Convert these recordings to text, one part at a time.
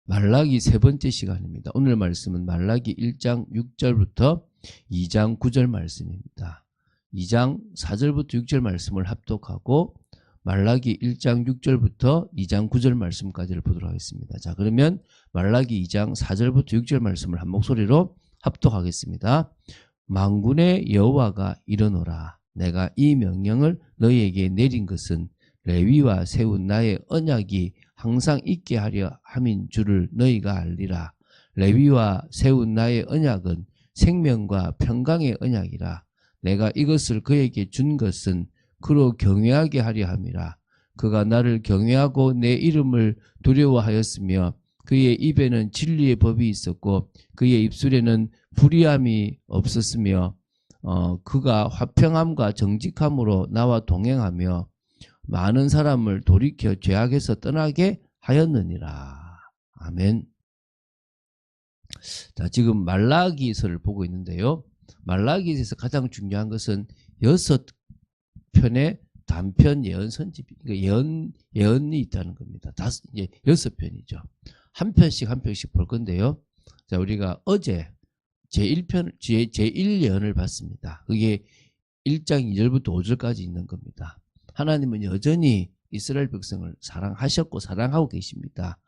말라기 세 번째 시간입니다. 오늘 말씀은 말라기 1장 6절부터 2장 9절 말씀입니다. 2장 4절부터 6절 말씀을 합독하고 말라기 1장 6절부터 2장 9절 말씀까지를 보도록 하겠습니다. 자, 그러면 말라기 2장 4절부터 6절 말씀을 한 목소리로 합독하겠습니다. 만군의 여호와가 이르노라. 내가 이 명령을 너희에게 내린 것은 레위와 세운 나의 언약이 항상 있게 하려 함인 줄을 너희가 알리라. 레위와 세운 나의 언약은 생명과 평강의 언약이라. 내가 이것을 그에게 준 것은 그로 경외하게 하려 함이라. 그가 나를 경외하고 내 이름을 두려워하였으며 그의 입에는 진리의 법이 있었고 그의 입술에는 불의함이 없었으며 그가 화평함과 정직함으로 나와 동행하며 많은 사람을 돌이켜 죄악에서 떠나게 하였느니라. 아멘. 자, 지금 말라기서를 보고 있는데요. 말라기에서 가장 중요한 것은 6편의 단편 예언 선집이, 그러니까 예언이 있다는 겁니다. 6편이죠. 한 편씩 볼 건데요. 자, 우리가 어제 제1 예언을 봤습니다. 그게 1장 2절부터 5절까지 있는 겁니다. 하나님은 여전히 이스라엘 백성을 사랑하셨고 사랑하고 계십니다.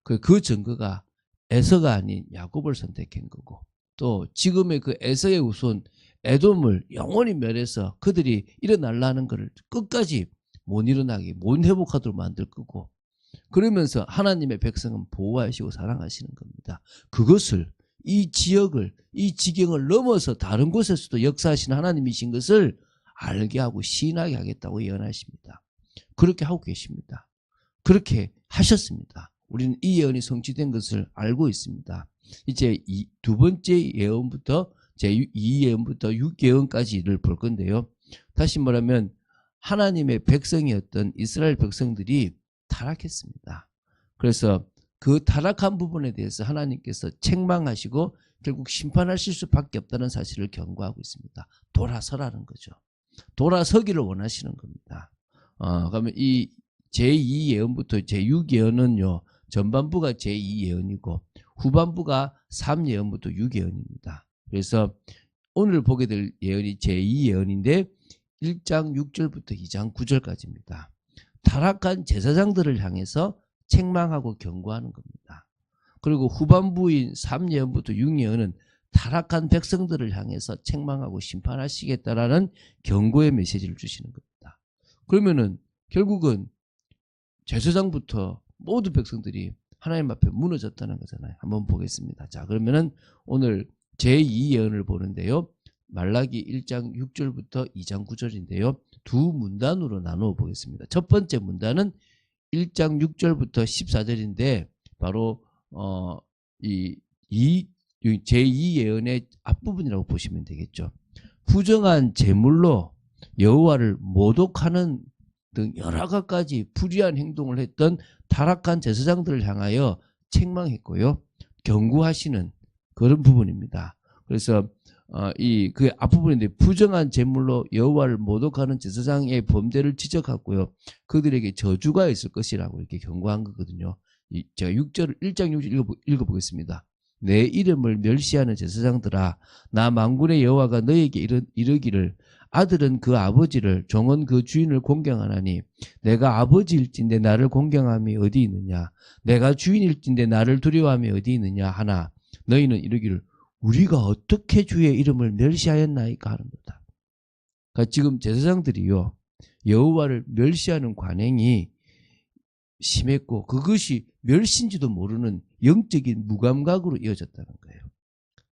그 증거가 에서가 아닌 야곱을 선택한 거고, 또 지금의 그 에서의 후손 에돔을 영원히 멸해서 그들이 일어나려는 것을 끝까지 못 일어나게, 못 회복하도록 만들 거고, 그러면서 하나님의 백성은 보호하시고 사랑하시는 겁니다. 그것을, 이 지역을, 이 지경을 넘어서 다른 곳에서도 역사하시는 하나님이신 것을 알게 하고 시인하게 하겠다고 예언하십니다. 그렇게 하고 계십니다. 그렇게 하셨습니다. 우리는 이 예언이 성취된 것을 알고 있습니다. 이제 두 번째 예언부터 제2예언부터 6예언까지를 볼 건데요. 다시 말하면 하나님의 백성이었던 이스라엘 백성들이 타락했습니다. 그래서 그 타락한 부분에 대해서 하나님께서 책망하시고 결국 심판하실 수밖에 없다는 사실을 경고하고 있습니다. 돌아서라는 거죠. 돌아서기를 원하시는 겁니다. 그러면 이 제2예언부터 제6예언은요, 전반부가 제2예언이고 후반부가 3예언부터 6예언입니다. 그래서 오늘 보게 될 예언이 제2예언인데 1장 6절부터 2장 9절까지입니다. 타락한 제사장들을 향해서 책망하고 경고하는 겁니다. 그리고 후반부인 3예언부터 6예언은 타락한 백성들을 향해서 책망하고 심판하시겠다라는 경고의 메시지를 주시는 겁니다. 그러면은 결국은 제사장부터 모든 백성들이 하나님 앞에 무너졌다는 거잖아요. 한번 보겠습니다. 자, 그러면은 오늘 제2예언을 보는데요. 말라기 1장 6절부터 2장 9절인데요. 두 문단으로 나누어 보겠습니다. 첫 번째 문단은 1장 6절부터 14절인데 바로 제2예언의 앞부분이라고 보시면 되겠죠. 부정한 제물로 여호와를 모독하는 등 여러 가지 불의한 행동을 했던 타락한 제사장들을 향하여 책망했고요. 경고하시는 그런 부분입니다. 그래서 그 앞부분인데 부정한 제물로 여호와를 모독하는 제사장의 범죄를 지적하고요. 그들에게 저주가 있을 것이라고 이렇게 경고한 거거든요. 제가 1장 6절 읽어보겠습니다. 내 이름을 멸시하는 제사장들아, 나 만군의 여호와가 너에게 이르기를 아들은 그 아버지를, 종은 그 주인을 공경하나니 내가 아버지일진데 나를 공경함이 어디 있느냐, 내가 주인일진데 나를 두려워함이 어디 있느냐 하나 너희는 이르기를 우리가 어떻게 주의 이름을 멸시하였나이까 하는 거다. 그러니까 지금 제사장들이요, 여호와를 멸시하는 관행이 심했고 그것이 멸시인지도 모르는 영적인 무감각으로 이어졌다는 거예요.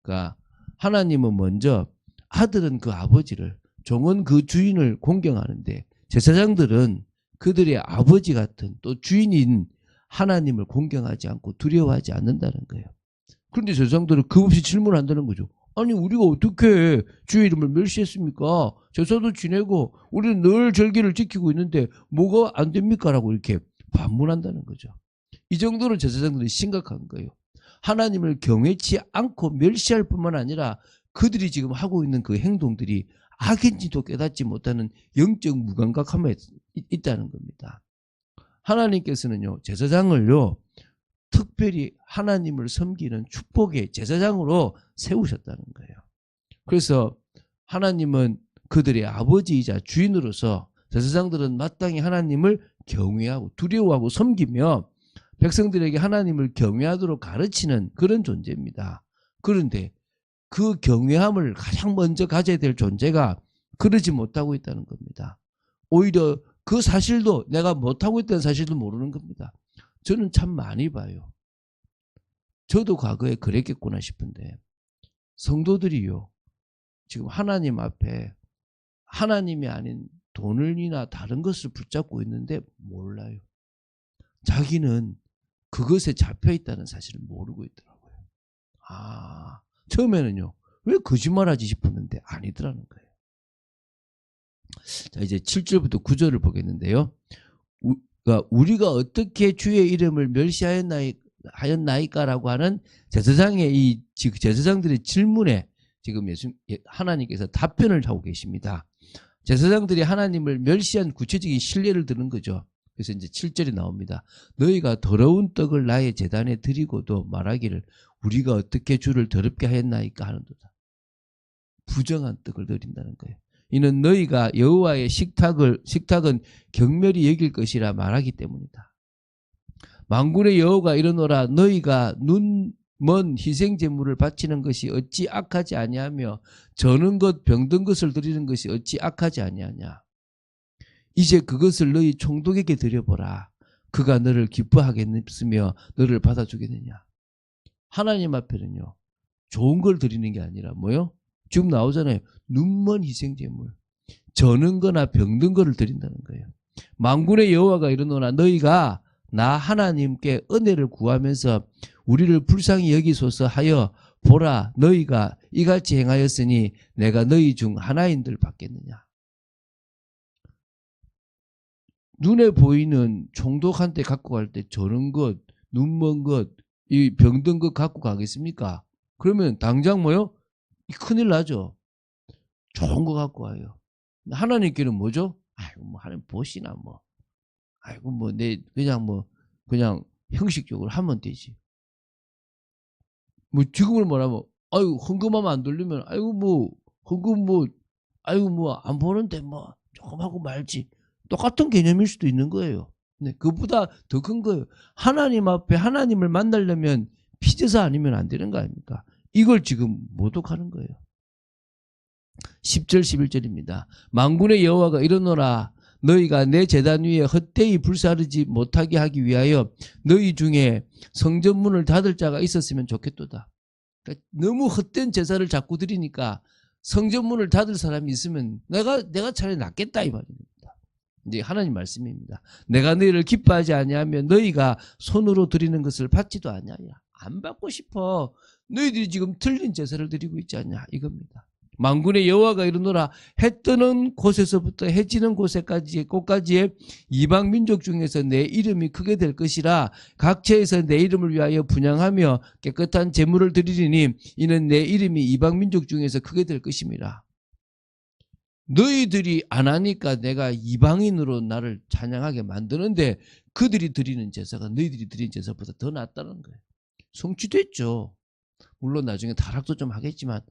그러니까 하나님은 먼저 아들은 그 아버지를, 종은 그 주인을 공경하는데 제사장들은 그들의 아버지 같은 또 주인인 하나님을 공경하지 않고 두려워하지 않는다는 거예요. 그런데 제사장들은 급없이 질문한다는 거죠. 아니 우리가 어떻게 주의 이름을 멸시했습니까? 제사도 지내고 우리는 늘 절기를 지키고 있는데 뭐가 안 됩니까? 라고 이렇게 반문한다는 거죠. 이 정도로 제사장들이 심각한 거예요. 하나님을 경외치 않고 멸시할 뿐만 아니라 그들이 지금 하고 있는 그 행동들이 악인지도 깨닫지 못하는 영적 무감각함에 있다는 겁니다. 하나님께서는요, 제사장을요, 특별히 하나님을 섬기는 축복의 제사장으로 세우셨다는 거예요. 그래서 하나님은 그들의 아버지이자 주인으로서 제사장들은 마땅히 하나님을 경외하고 두려워하고 섬기며 백성들에게 하나님을 경외하도록 가르치는 그런 존재입니다. 그런데 그 경외함을 가장 먼저 가져야 될 존재가 그러지 못하고 있다는 겁니다. 오히려 그 사실도 내가 못하고 있다는 사실도 모르는 겁니다. 저는 참 많이 봐요. 저도 과거에 그랬겠구나 싶은데 성도들이요. 지금 하나님 앞에 하나님이 아닌 돈을이나 다른 것을 붙잡고 있는데 몰라요. 자기는 그것에 잡혀있다는 사실을 모르고 있더라고요. 처음에는요. 왜 거짓말하지 싶었는데 아니더라는 거예요. 자, 이제 7절부터 9절을 보겠는데요. 우리가 어떻게 주의 이름을 멸시하였나이까라고 하는 제사장의 제사장들의 질문에 지금 하나님께서 답변을 하고 계십니다. 제사장들이 하나님을 멸시한 구체적인 신뢰를 드는 거죠. 그래서 이제 7절이 나옵니다. 너희가 더러운 떡을 나의 제단에 드리고도 말하기를 우리가 어떻게 주를 더럽게 하였나이까 하는도다. 부정한 떡을 드린다는 거예요. 이는 너희가 여호와의 식탁은 경멸히 여길 것이라 말하기 때문이다. 만군의 여호와가 이르노라 너희가 눈먼 희생 제물을 바치는 것이 어찌 악하지 아니하며 저는 것 병든 것을 드리는 것이 어찌 악하지 아니하냐. 이제 그것을 너희 총독에게 드려보라. 그가 너를 기뻐하겠으며 너를 받아주겠느냐. 하나님 앞에는요. 좋은 걸 드리는 게 아니라 뭐요? 지금 나오잖아요. 눈먼 희생제물. 저는 거나 병든 거를 드린다는 거예요. 만군의 여호와가 이르노라 너희가 나 하나님께 은혜를 구하면서 우리를 불쌍히 여기소서 하여 보라 너희가 이같이 행하였으니 내가 너희 중 하나인들 받겠느냐. 눈에 보이는 총독한테 갖고 갈 때 저런 것, 눈먼 것, 이 병든 것 갖고 가겠습니까? 그러면 당장 뭐요? 큰일 나죠. 좋은 거 갖고 와요. 하나님께는 뭐죠? 아이고 뭐 하나님 보시나 뭐. 아이고 뭐 내 그냥 형식적으로 하면 되지. 뭐 지금을 말하면 아이고 헌금하면 안 돌리면 아이고 뭐 헌금 뭐 아이고 뭐 안 보는데 뭐 조금 하고 말지. 똑같은 개념일 수도 있는 거예요. 네, 그보다 더 큰 거예요. 하나님 앞에 하나님을 만나려면 피제사 아니면 안 되는 거 아닙니까? 이걸 지금 모독하는 거예요. 10절 11절입니다. 만군의 여호와가 이르노라 너희가 내 제단 위에 헛되이 불사르지 못하게 하기 위하여 너희 중에 성전문을 닫을 자가 있었으면 좋겠도다. 그러니까 너무 헛된 제사를 자꾸 드리니까 성전문을 닫을 사람이 있으면 내가 차라리 낫겠다 이 말입니다. 이제 하나님 말씀입니다. 내가 너희를 기뻐하지 아니하면 너희가 손으로 드리는 것을 받지도 아니하냐. 안 받고 싶어. 너희들이 지금 틀린 제사를 드리고 있지 않냐 이겁니다. 만군의 여호와가 이르노라 해 뜨는 곳에서부터 해 지는 곳까지의 이방 민족 중에서 내 이름이 크게 될 것이라 각처에서 내 이름을 위하여 분향하며 깨끗한 제물을 드리리니 이는 내 이름이 이방 민족 중에서 크게 될 것임이라. 너희들이 안 하니까 내가 이방인으로 나를 찬양하게 만드는데 그들이 드리는 제사가 너희들이 드리는 제사보다 더 낫다는 거예요. 성취됐죠. 물론 나중에 타락도 좀 하겠지만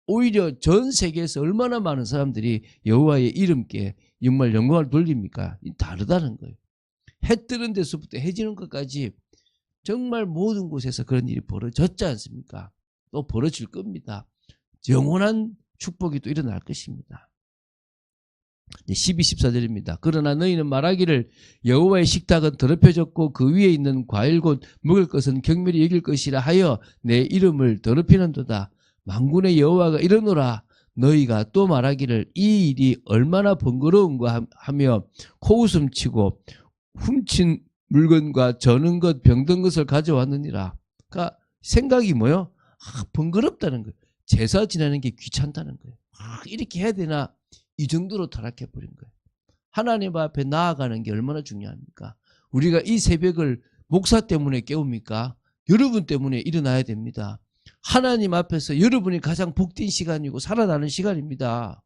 오히려 전 세계에서 얼마나 많은 사람들이 여호와의 이름께 정말 영광을 돌립니까? 다르다는 거예요. 해 뜨는 데서부터 해 지는 것까지 정말 모든 곳에서 그런 일이 벌어졌지 않습니까? 또 벌어질 겁니다. 영원한 축복이 또 일어날 것입니다. 12, 14절입니다. 그러나 너희는 말하기를 여호와의 식탁은 더럽혀졌고 그 위에 있는 과일 곧 먹을 것은 경멸히 여길 것이라 하여 내 이름을 더럽히는도다. 만군의 여호와가 이르노라 너희가 또 말하기를 이 일이 얼마나 번거로운가 하며 코웃음 치고 훔친 물건과 저는 것 병든 것을 가져왔느니라. 그러니까 생각이 뭐요? 번거롭다는 거예요. 제사 지내는 게 귀찮다는 거예요. 이렇게 해야 되나? 이 정도로 타락해버린 거예요. 하나님 앞에 나아가는 게 얼마나 중요합니까? 우리가 이 새벽을 목사 때문에 깨웁니까? 여러분 때문에 일어나야 됩니다. 하나님 앞에서 여러분이 가장 복된 시간이고 살아나는 시간입니다.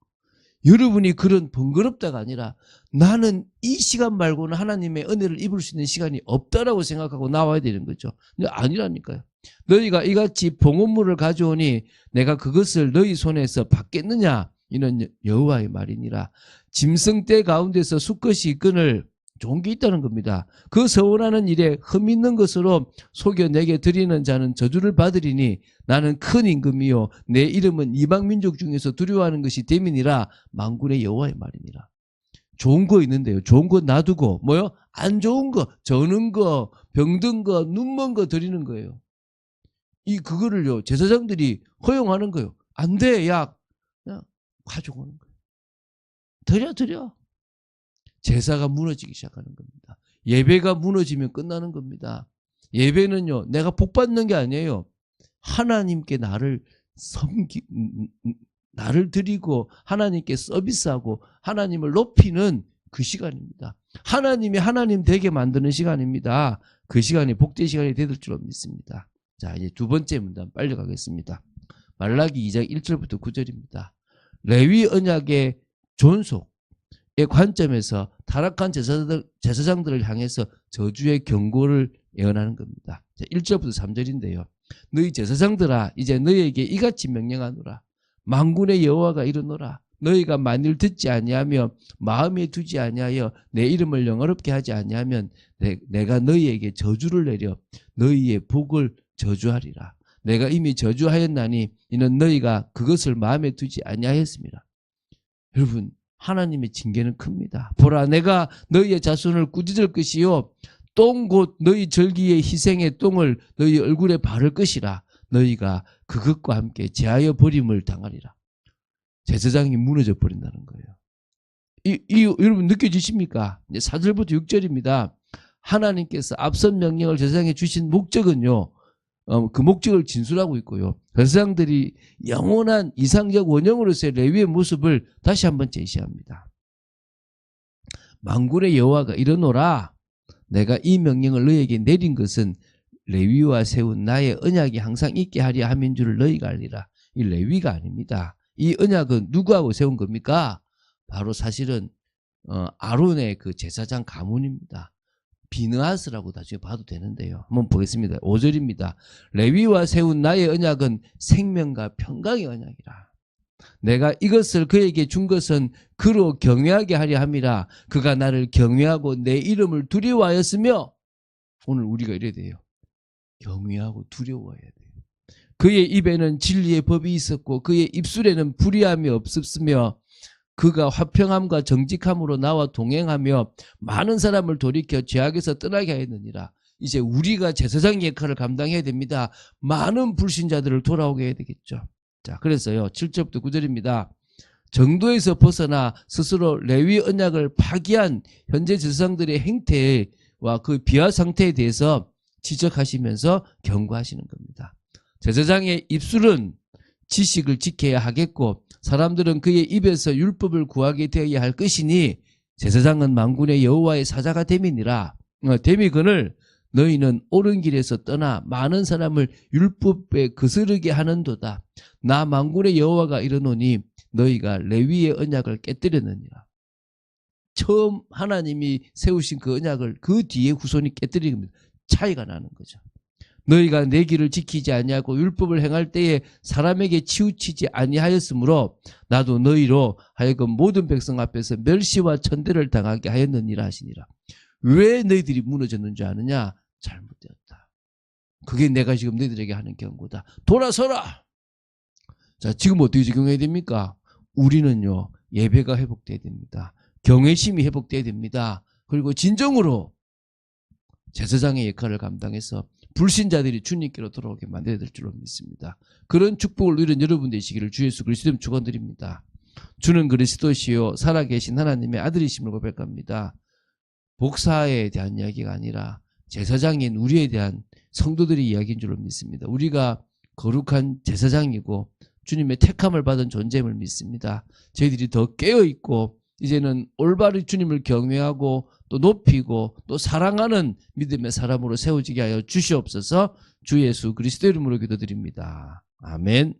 여러분이 그런 번거롭다가 아니라 나는 이 시간 말고는 하나님의 은혜를 입을 수 있는 시간이 없다라고 생각하고 나와야 되는 거죠. 근데 아니라니까요. 너희가 이같이 봉헌물을 가져오니 내가 그것을 너희 손에서 받겠느냐? 이는 여호와의 말이니라. 짐승떼 가운데서 수컷이 이끈을 좋은 게 있다는 겁니다. 그 서원하는 일에 흠 있는 것으로 속여 내게 드리는 자는 저주를 받으리니 나는 큰 임금이요 내 이름은 이방 민족 중에서 두려워하는 것이 됨이니라. 만군의 여호와의 말이니라. 좋은 거 있는데요. 좋은 거 놔두고 뭐요? 안 좋은 거, 저는 거, 병든 거, 눈먼 거 드리는 거예요. 그거를요 제사장들이 허용하는 거예요. 안 돼, 약 그냥 가져오는 거예요. 드려. 제사가 무너지기 시작하는 겁니다. 예배가 무너지면 끝나는 겁니다. 예배는요 내가 복 받는 게 아니에요. 하나님께 나를 드리고 하나님께 서비스하고 하나님을 높이는 그 시간입니다. 하나님이 하나님 되게 만드는 시간입니다. 그 시간이 복된 시간이 될 줄로 믿습니다. 자, 이제 두 번째 문단 빨리 가겠습니다. 말라기 2장 1절부터 9절입니다. 레위 언약의 존속의 관점에서 타락한 제사장들을 향해서 저주의 경고를 예언하는 겁니다. 자, 1절부터 3절인데요. 너희 제사장들아 이제 너희에게 이같이 명령하노라. 만군의 여호와가 이르노라. 너희가 만일 듣지 아니하며 마음에 두지 아니하여 내 이름을 영어롭게 하지 아니하면 내가 너희에게 저주를 내려 너희의 복을 저주하리라. 내가 이미 저주하였나니 이는 너희가 그것을 마음에 두지 아니하였습니다. 여러분 하나님의 징계는 큽니다. 보라 내가 너희의 자손을 꾸짖을 것이요 똥 곧 너희 절기의 희생의 똥을 너희 얼굴에 바를 것이라. 너희가 그것과 함께 제하여 버림을 당하리라. 제사장이 무너져 버린다는 거예요. 여러분 느껴지십니까? 이제 4절부터 6절입니다. 하나님께서 앞선 명령을 제사장에 주신 목적은요. 그 목적을 진술하고 있고요. 제사장들이 영원한 이상적 원형으로서의 레위의 모습을 다시 한번 제시합니다. 만군의 여호와가 이르노라. 내가 이 명령을 너희에게 내린 것은 레위와 세운 나의 언약이 항상 있게 하려 함인 줄을 너희가 알리라. 이 레위가 아닙니다. 이 언약은 누구하고 세운 겁니까? 바로 사실은 아론의 그 제사장 가문입니다. 비느하스라고 나중에 봐도 되는데요. 한번 보겠습니다. 5절입니다. 레위와 세운 나의 언약은 생명과 평강의 언약이라. 내가 이것을 그에게 준 것은 그로 경외하게 하려 함이라. 그가 나를 경외하고 내 이름을 두려워하였으며 오늘 우리가 이래야 돼요. 경외하고 두려워해야 돼요. 그의 입에는 진리의 법이 있었고 그의 입술에는 불의함이 없었으며 그가 화평함과 정직함으로 나와 동행하며 많은 사람을 돌이켜 죄악에서 떠나게 하였느니라. 이제 우리가 제사장의 역할을 감당해야 됩니다. 많은 불신자들을 돌아오게 해야 되겠죠. 자, 그래서요 7절부터 9절입니다. 정도에서 벗어나 스스로 레위 언약을 파기한 현재 제사장들의 행태와 그 비하 상태에 대해서 지적하시면서 경고하시는 겁니다. 제사장의 입술은 지식을 지켜야 하겠고 사람들은 그의 입에서 율법을 구하게 되어야 할 것이니 제사장은 만군의 여호와의 사자가 됨이니라. 됨이거늘 너희는 옳은 길에서 떠나 많은 사람을 율법에 거스르게 하는도다. 나 만군의 여호와가 이르노니 너희가 레위의 언약을 깨뜨렸느니라. 처음 하나님이 세우신 그 언약을 그 뒤에 후손이 깨뜨리는 겁니다. 차이가 나는 거죠. 너희가 내 길을 지키지 아니하고 율법을 행할 때에 사람에게 치우치지 아니하였으므로 나도 너희로 하여금 모든 백성 앞에서 멸시와 천대를 당하게 하였느니라 하시니라. 왜 너희들이 무너졌는 줄 아느냐? 잘못되었다. 그게 내가 지금 너희들에게 하는 경고다. 돌아서라. 자, 지금 어떻게 적용해야 됩니까? 우리는요 예배가 회복돼야 됩니다. 경외심이 회복돼야 됩니다. 그리고 진정으로 제사장의 역할을 감당해서 불신자들이 주님께로 돌아오게 만들어야 될 줄로 믿습니다. 그런 축복을 누리는 여러분 되시기를 주 예수 그리스도님 축원드립니다. 주는 그리스도시요 살아계신 하나님의 아들이심을 고백합니다. 복사에 대한 이야기가 아니라 제사장인 우리에 대한 성도들의 이야기인 줄로 믿습니다. 우리가 거룩한 제사장이고 주님의 택함을 받은 존재임을 믿습니다. 저희들이 더 깨어있고 이제는 올바르게 주님을 경외하고 또 높이고 또 사랑하는 믿음의 사람으로 세워지게 하여 주시옵소서. 주 예수 그리스도 이름으로 기도드립니다. 아멘.